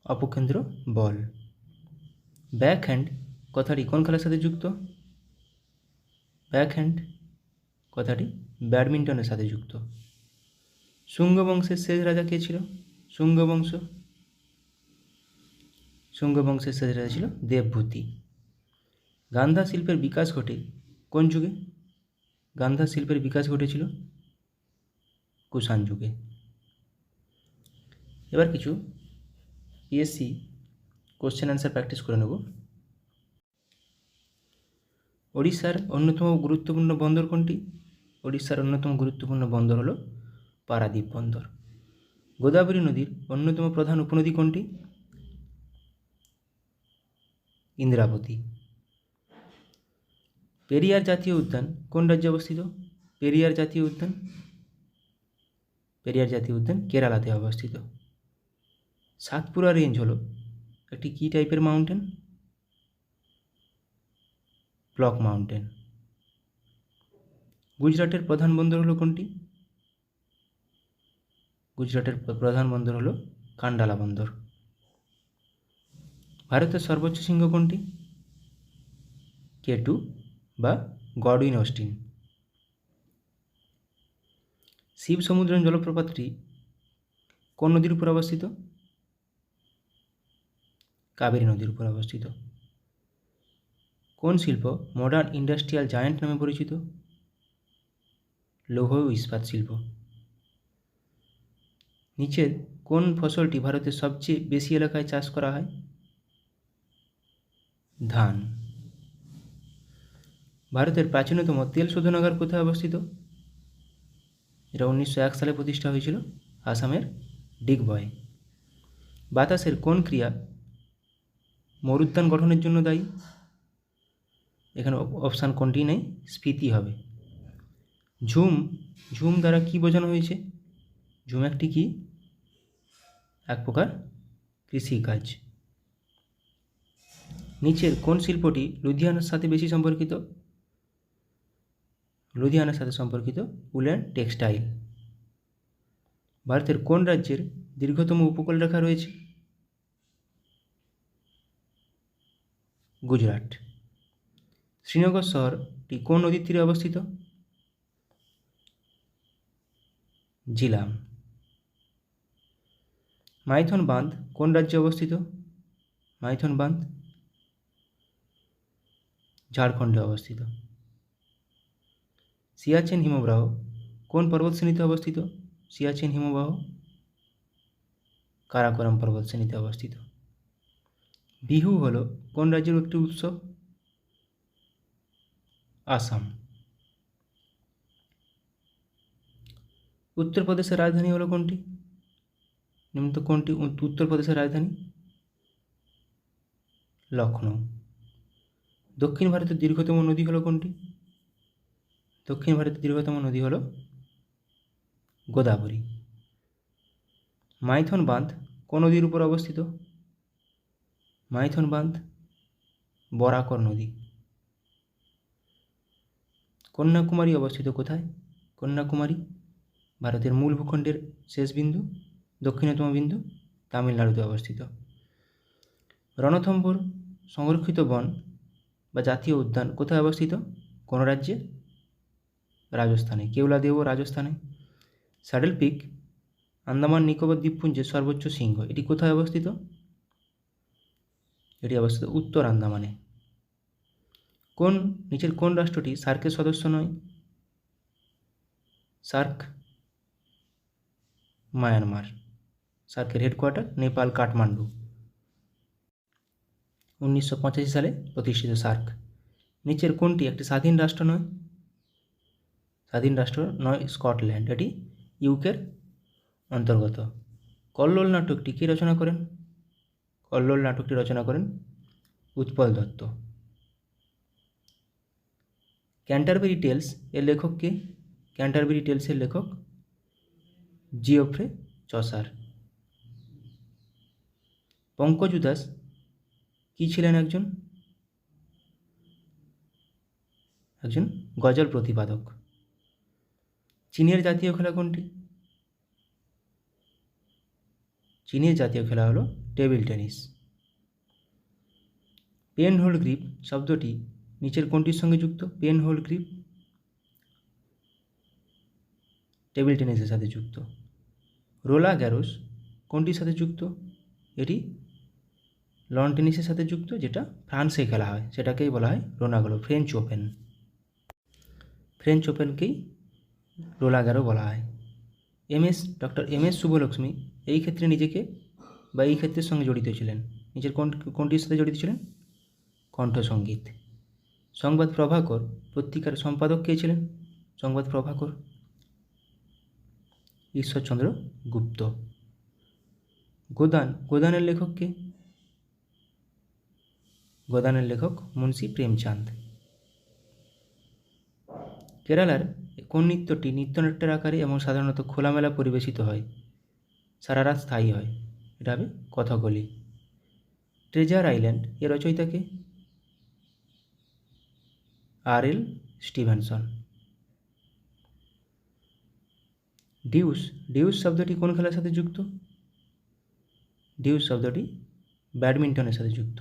অপকেন্দ্র বল। ব্যাক হ্যান্ড কথাটি কোন খেলার সাথে যুক্ত? ব্যাক হ্যান্ড কথাটি ব্যাডমিন্টনের সাথে যুক্ত। শুঙ্গ বংশের শেষ রাজা কে ছিল? শুঙ্গ বংশের শেষ রাজা ছিল দেবভূতি। গান্ধা শিল্পের বিকাশ ঘটে কোন যুগে? গান্ধা শিল্পের বিকাশ ঘটেছিল কুষাণ যুগে। এবার কিছু পিএসসি কোশ্চেন অ্যান্সার প্র্যাকটিস করে নেব। ওড়িশার অন্যতম গুরুত্বপূর্ণ বন্দর কোনটি? ওড়িশার অন্যতম গুরুত্বপূর্ণ বন্দর হলো পারাদ্বীপ বন্দর। গোদাবরী নদীর অন্যতম প্রধান উপনদী কোনটি? ইন্দ্রাবতী। পেরিয়ার জাতীয় উদ্যান কোন রাজ্যে অবস্থিত? পেরিয়ার জাতীয় উদ্যান কেরালাতে অবস্থিত। সাতপুরা রেঞ্জ হলো একটি কী টাইপের মাউন্টেন? Block mountain. গুজরাটের প্রধান বন্দর হলো কোনটি? গুজরাটের প্রধান বন্দর হলো কান্ডালা বন্দর। ভারতের সর্বোচ্চ শৃঙ্গ কোনটি? K2 বা গডউইন অস্টিন। শিব সমুদ্রম জলপ্রপাতটি কোন নদীর উপর অবস্থিত? কাবেরী নদীর উপর অবস্থিত। কোন শিল্প মডার্ন ইন্ডাস্ট্রিয়াল জায়ান্ট নামে পরিচিত? লৌহ ও ইস্পাত শিল্প। নিচের কোন ফসলটি ভারতের সবচেয়ে বেশি এলাকায় চাষ করা হয়? ধান। ভারতের প্রাচীনতম তেল শোধনাগার কোথায় অবস্থিত? এটা 1901 সালে প্রতিষ্ঠা হয়েছিল আসামের ডিগবয়ে। বাতাসের কোন ক্রিয়া মরুদ্যান গঠনের জন্য দায়ী? এখানে অপশান কোনটি নেই, স্ফীতি হবে। ঝুম দ্বারা কি বোঝানো হয়েছে? ঝুম একটি কি? এক প্রকার কৃষিকাজ। নিচের কোন শিল্পটি লুধিয়ানার সাথে বেশি সম্পর্কিত? লুধিয়ানার সাথে সম্পর্কিত উলেন টেক্সটাইল। ভারতের কোন রাজ্যের দীর্ঘতম উপকূলরেখা রয়েছে? গুজরাট। শ্রীনগর শহরটি কোন নদীর তীরে অবস্থিত? জিলাম। মাইথন বাঁধ কোন রাজ্যে অবস্থিত? মাইথন বাঁধ ঝাড়খণ্ডে অবস্থিত। সিয়াচেন হিমবাহ কোন পর্বতশ্রেণীতে অবস্থিত? সিয়াচেন হিমবাহ কারাকোরাম পর্বতশ্রেণীতে অবস্থিত। বিহু হলো কোন রাজ্যের একটি উৎসব? আসাম। উত্তরপ্রদেশের রাজধানী হলো কোনটি? নিম্নলিখিত কোনটি উত্তরপ্রদেশের রাজধানী? লখনৌ। দক্ষিণ ভারতের দীর্ঘতম নদী হলো কোনটি? দক্ষিণ ভারতের দীর্ঘতম নদী হলো গোদাবরী। মাইথন বাঁধ কোন নদীর উপর অবস্থিত? মাইথন বাঁধ বরাকর নদী। কন্যাকুমারী অবস্থিত কোথায়? কন্যাকুমারী ভারতের মূল ভূখণ্ডের শেষ বিন্দু, দক্ষিণতম বিন্দু, তামিলনাড়ুতে অবস্থিত। রণথম্ভোর সংরক্ষিত বন বা জাতীয় উদ্যান কোথায় অবস্থিত? কোন রাজ্যে? রাজস্থানে। কেওলাদেও রাজস্থানে। স্যাডেল পিক আন্দামান নিকোবর দ্বীপপুঞ্জের সর্বোচ্চ শৃঙ্গ। এটি কোথায় অবস্থিত? এটি অবস্থিত উত্তর আন্দামানে। নিচের কোন রাষ্ট্রটি সার্কের সদস্য নয়? SAARC Myanmar. সার্কের হেডকোয়ার্টার নেপাল কাঠমান্ডু। 1985 সালে প্রতিষ্ঠিত সার্ক। নিচের কোনটি একটি স্বাধীন রাষ্ট্র নয়? স্বাধীন রাষ্ট্র নয় স্কটল্যান্ড, এটি ইউকের অন্তর্গত। কল্লোল নাটকটি কে রচনা করেন? কল্লোল নাটকটি রচনা করেন উৎপল দত্ত। ক্যান্টারবেরি টেলস এর লেখক কে? ক্যান্টারবেরি টেলসের লেখক জিওফ্রে চসার। পঙ্কজ উদাস কি ছিলেন? একজন গজল প্রতিপাদক। চীনের জাতীয় খেলা কোনটি? চীনের জাতীয় খেলা হলো table tennis. Pen hold grip শব্দটি নিচের কোনটির সঙ্গে যুক্ত? পেন হোল্ড গ্রিপ টেবিল টেনিসের সাথে যুক্ত। রোলা গ্যারোস কোনটির সাথে যুক্ত? এটি লন টেনিসের সাথে যুক্ত, যেটা ফ্রান্সে খেলা হয়, সেটাকেই বলা হয় রোনাগলো, ফ্রেঞ্চ ওপেন। ফ্রেঞ্চ ওপেনকেই রোলা গ্যারো বলা হয়। ডক্টর এম এস শুভলক্ষ্মী এই ক্ষেত্রে নিজেকে বা এই ক্ষেত্রের সঙ্গে জড়িত ছিলেন। নিচের কোনটির সাথে জড়িত ছিলেন? কণ্ঠসঙ্গীত। সংবাদ প্রভাকর পত্রিকার সম্পাদক কে ছিলেন? সংবাদ প্রভাকর ঈশ্বরচন্দ্র গুপ্ত। গোদানের লেখক কে? গোদানের লেখক মুন্সী প্রেমচাঁদ। কেরালার কোন নৃত্যটি নৃত্যনাট্যের আকারে এবং সাধারণত খোলামেলা পরিবেশিত হয়, সারা রাত স্থায়ী হয়? এটা হবে কথাকলি। ট্রেজার আইল্যান্ড এর রচয়িতা কে? আর.এল. স্টিভেনসন। ডিউস শব্দটি কোন খেলার সাথে যুক্ত? ডিউস শব্দটি ব্যাডমিন্টনের সাথে যুক্ত।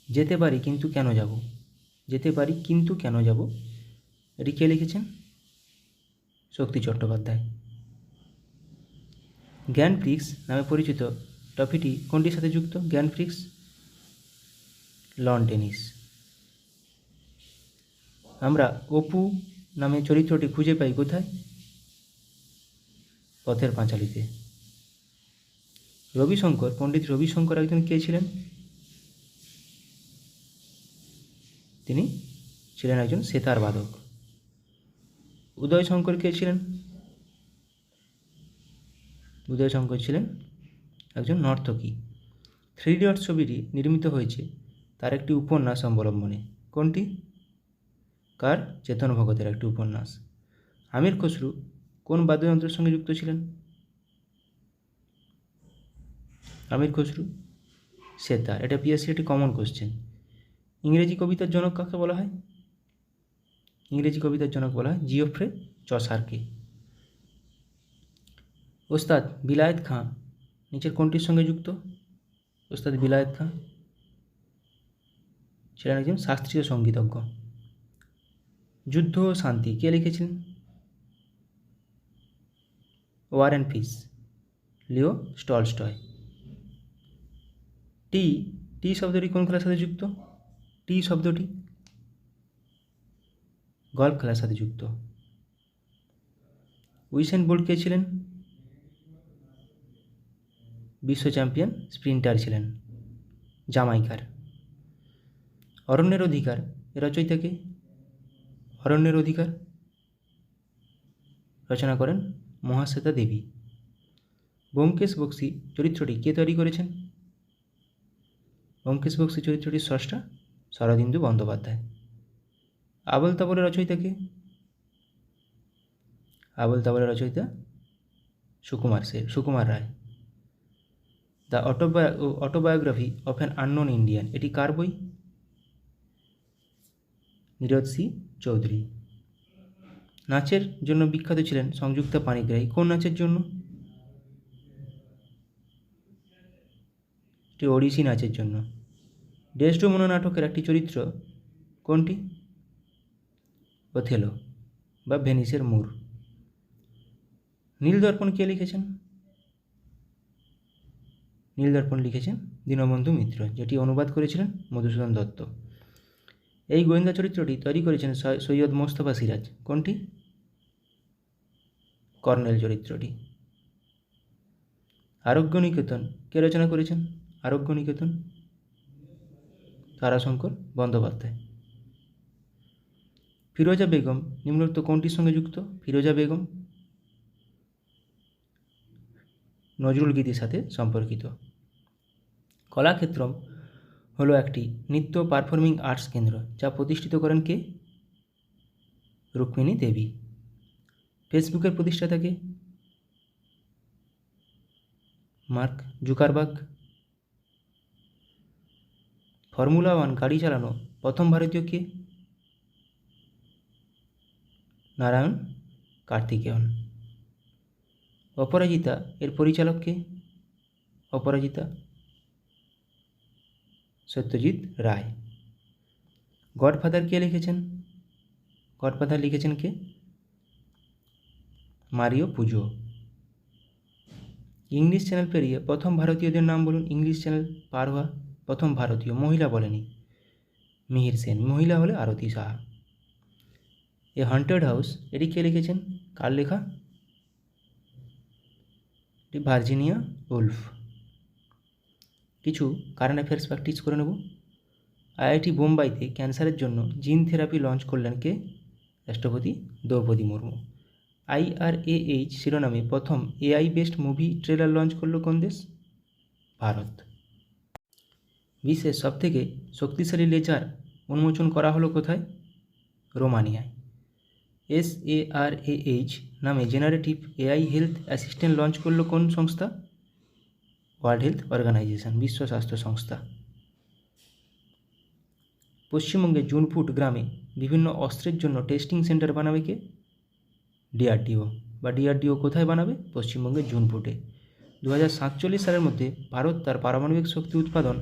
যেতে পারি কিন্তু কেন যাব? যেতে পারি কিন্তু কেন যাব, এটি কে লিখেছেন? শক্তি চট্টোপাধ্যায়। গ্র্যান্ড প্রিক্স নামে পরিচিত ট্রফিটি কোনটির সাথে যুক্ত? Grand Prix loan tennis. আমরা অপু নামে চরিত্রটি খুঁজে পাই কোথায়? পথের পাঁচালীতে। পণ্ডিত রবিশঙ্কর একজন কে ছিলেন? তিনি ছিলেন একজন সেতার বাদক। উদয়শঙ্কর কে ছিলেন? উদয়শঙ্কর ছিলেন একজন নর্তকী। 3 ইডিয়টস ছবিটি নির্মিত হয়েছে তার একটি উপন্যাস অবলম্বনে। কোনটি? কার? চেতন ভগতের একটি উপন্যাস। আমির খসরু কোন বাদ্যযন্ত্রের সঙ্গে যুক্ত ছিলেন? আমির খসরু সেতার। এটা পিএসসি একটি কমন কোশ্চেন। ইংরেজি কবিতার জনক কাকে বলা হয়? ইংরেজি কবিতার জনক বলা হয় জিওফ্রে চসারকে। ওস্তাদ বিলায়েত খাঁ নিচের কোনটির সঙ্গে যুক্ত? ওস্তাদ বিলায়েত খাঁ ছিলেন একজন শাস্ত্রীয় সঙ্গীতজ্ঞ। যুদ্ধ ও শান্তি কে লিখেছিলেন? War and peace, Leo Tolstoy. T T শব্দটি কোন খেলার সাথে যুক্ত? টি শব্দটি গল্ফ খেলার সাথে যুক্ত। উইসেন বোল্ট কে ছিলেন? বিশ্ব চ্যাম্পিয়ন স্প্রিন্টার ছিলেন, জামাইকার। অরণ্যের অধিকার এর রচয়িতা কে? অরণ্যের অধিকার রচনা করেন মহাশ্বেতা দেবী। ব্যোমকেশ বক্সী চরিত্রটি কে তৈরি করেছেন? ব্যোমকেশ বক্সী চরিত্রটির স্রষ্টা শরদিন্দু বন্দ্যোপাধ্যায়। আবোল তাবোলের রচয়িতা কে? আবোল তাবোলের রচয়িতা Sukumar Ray. The autobiography of an unknown Indian এটি কার বই? নীরদ সি চৌধুরী। নাচের জন্য বিখ্যাত ছিলেন সংযুক্তা পাণিগ্রাহী। কোন নাচের জন্য? এটি ওড়িশি নাচের জন্য। ডেসডেমোনা নাটকের একটি চরিত্র কোনটি? ওথেলো বা ভেনিসের মূর। নীলদর্পণ কে লিখেছেন? নীলদর্পণ লিখেছেন দীনবন্ধু মিত্র, যেটি অনুবাদ করেছিলেন মধুসূদন দত্ত। এই গোয়েন্দা চরিত্রটি তৈরি করেছেন সৈয়দ মোস্তফা সিরাজ। কোনটি? কর্নেল চরিত্রটি। আরোগ্য নিকেতন কে রচনা করেছেন? আরোগ্য নিকেতন তারাশঙ্কর বন্দ্যোপাধ্যায়। ফিরোজা বেগম নিম্নোক্ত কোনটির সঙ্গে যুক্ত? ফিরোজা বেগম নজরুল গীতির সাথে সম্পর্কিত। কলাক্ষেত্রম হলো একটি নৃত্য পারফর্মিং আর্টস কেন্দ্র যা প্রতিষ্ঠিত করেন কে? রুক্মিণী দেবী। ফেসবুকের প্রতিষ্ঠাতা কে? Mark Zuckerberg. ফর্মুলা 1 গাড়ি চালানো প্রথম ভারতীয় কে? নারায়ণ কার্তিকেয়ন। অপরাজিতা এর পরিচালক কে? অপরাজিতা সত্যজিৎ রায়। গডফাদার কে লিখেছেন? গডফাদার লিখেছেন কে? মারিও পুজো। ইংলিশ চ্যানেল পেরিয়ে প্রথম ভারতীয়দের নাম বলুন। ইংলিশ চ্যানেল পার হওয়া প্রথম ভারতীয়, মহিলা বলেনি, মিহির সেন, মহিলা হলে আরতি সাহা। এ হন্টেড হাউস এটি কে লিখেছেন? কার লেখা? এটি ভার্জিনিয়া উলফ। কিছু কারেন্ট অ্যাফেয়ার্স প্র্যাকটিস করে নেব। আইআইটি বোম্বাইতে ক্যান্সারের জন্য জিন থেরাপি লঞ্চ করলেন কে? রাষ্ট্রপতি দ্রৌপদী মুর্মু। IRAH শিরোনামে প্রথম AI based movie trailer launch করল কোন দেশ? ভারত। বিশ্বের সবথেকে শক্তিশালী লেজার উন্মোচন করা হলো কোথায়? রোমানিয়ায়। SARAH নামে generative AI health assistant launch করলো কোন সংস্থা? ওয়ার্ল্ড হেলথ অর্গানাইজেশন, বিশ্ব স্বাস্থ্য সংস্থা। পশ্চিমবঙ্গের জুনপুট গ্রামে বিভিন্ন অস্ত্রের জন্য টেস্টিং সেন্টার বানাবে কে? DRDO। বা DRDO কোথায় বানাবে? পশ্চিমবঙ্গের জুনপুটে। 2047 সালের মধ্যে ভারত তার পারমাণবিক শক্তি উৎপাদন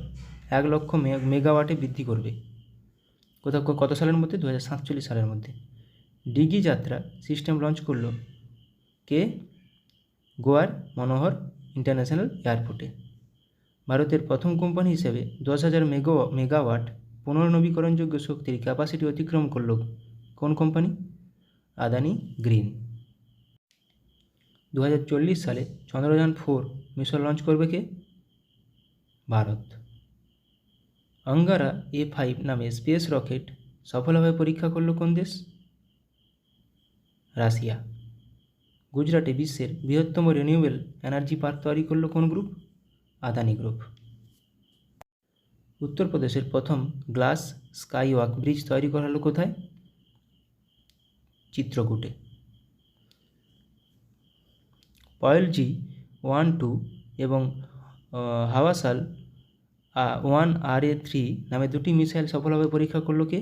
1 লক্ষ মেগাওয়াটে বৃদ্ধি করবে। কত সালের মধ্যে? 2047 সালের মধ্যে। ডিগি যাত্রা সিস্টেম লঞ্চ করল কে? গোয়ার মনোহর ইন্টারন্যাশনাল এয়ারপোর্টে। ভারতের প্রথম কোম্পানি হিসেবে 10,000 মেগাওয়াট পুনর্নবীকরণযোগ্য শক্তির ক্যাপাসিটি অতিক্রম করল কোন কোম্পানি? আদানি গ্রিন। 2040 সালে চন্দ্রযান 4 মিশন লঞ্চ করবে কে? ভারত। অঙ্গারা A5 নামে স্পেস রকেট সফলভাবে পরীক্ষা করল কোন দেশ? রাশিয়া। গুজরাটে বিশ্বের বৃহত্তম রিনিউয়েবল এনার্জি পার্ক তৈরি করল কোন গ্রুপ? আদানি গ্রুপ। উত্তরপ্রদেশের প্রথম গ্লাস স্কাইওয়াক ব্রিজ তৈরি করা হলো কোথায়? চিত্রকূটে। পয়েল G1-2 এবং হাওয়াসাল 1RA-3 নামে দুটি মিসাইল সফলভাবে পরীক্ষা করলো কে?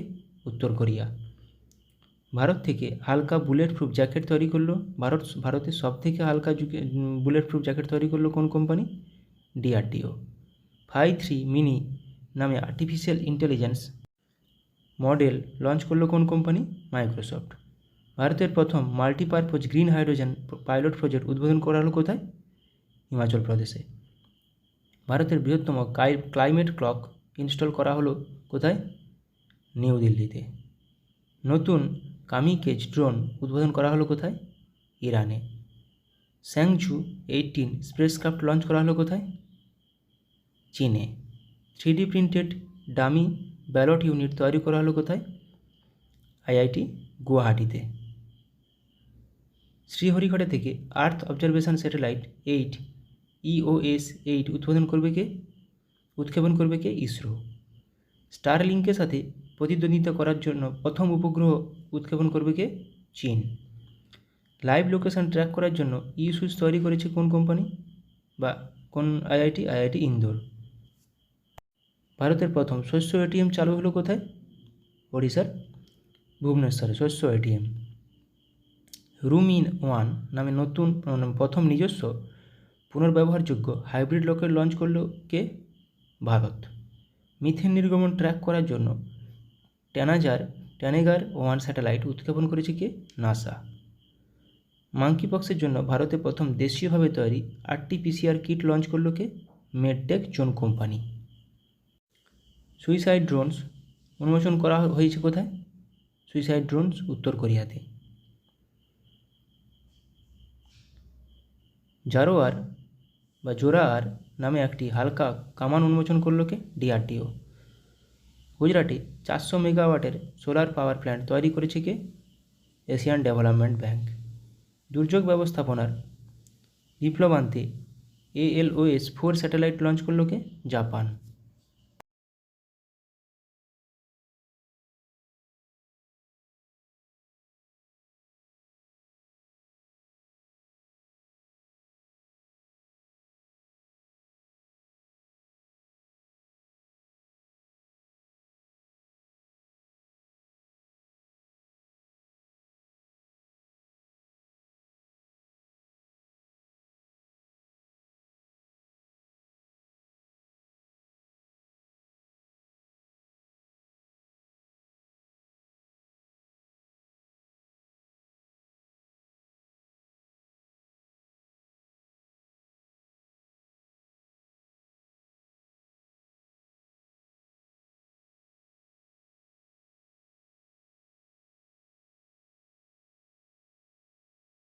উত্তর কোরিয়া। ভারত থেকে হালকা বুলেট প্রুফ জ্যাকেট তৈরি করলো ভারতের সবথেকে হালকা বুলেট প্রুফ জ্যাকেট তৈরি করলো কোন কোম্পানি? DRDO। 5-3 মিনি নামে আর্টিফিশিয়াল ইন্টেলিজেন্স মডেল লঞ্চ করলো কোন কোম্পানি? মাইক্রোসফট। ভারতের প্রথম multipurpose green hydrogen pilot project উদ্বোধন করা হলো কোথায়? হিমাচল প্রদেশে। ভারতের বৃহত্তম ক্লাইমেট ক্লক ইনস্টল করা হলো কোথায়? নিউ দিল্লিতে। নতুন কামিকেজ ড্রোন উদ্বোধন করা হলো কোথায়? ইরানে। স্যাংঝু 18 স্পেসক্রাফট লঞ্চ করা হলো কোথায়? চীনে। 3D printed dummy ballot unit তৈরি করা হলো কোথায়? IIT গুয়াহাটিতে। শ্রীহরিকোটা থেকে আর্থ অবজারভেশন স্যাটেলাইট 8 EOS 8 উৎক্ষেপণ করবে কে? ইসরো। স্টারলিংকের সাথে প্রতিদ্বন্দ্বিতা করার জন্য প্রথম উপগ্রহ উৎক্ষেপণ করবে কে? চীন। লাইভ লোকেশন ট্র্যাক করার জন্য সুইচ তৈরি করেছে কোন কোম্পানি বা কোন IIT ইন্দোর। ভারতের প্রথম শস্য ATM চালু হলো কোথায়? ওড়িশার ভুবনেশ্বরে শস্য ATM। রুম-ইন-1 নামে নতুন প্রথম নিজস্ব পুনর্ব্যবহারযোগ্য হাইব্রিড রকেট লঞ্চ করলো কে? ভারত। মিথেন নির্গমন ট্র্যাক করার জন্য ট্যানেগার 1 স্যাটেলাইট উৎক্ষেপণ করেছে কে? নাসা। মাঙ্কিপক্সের জন্য ভারতে প্রথম দেশীয়ভাবে তৈরি RT-PCR কিট লঞ্চ করলো কে? Medtech zone company. Suicide drones উন্মোচন করা হয়েছে কোথায়? সুইসাইড ড্রোনস উত্তর কোরিয়াতে। জোরার নামে একটি হালকা কামান উন্মোচন করলো কে? DRDO। গুজরাটে 400 মেগাওয়াটের সোলার পাওয়ার প্ল্যান্ট তৈরি করেছে কে? Asian development bank. দুর্যোগ ব্যবস্থাপনার বিপ্লব আনতে ALOS-4 স্যাটেলাইট লঞ্চ করলো কে? জাপান।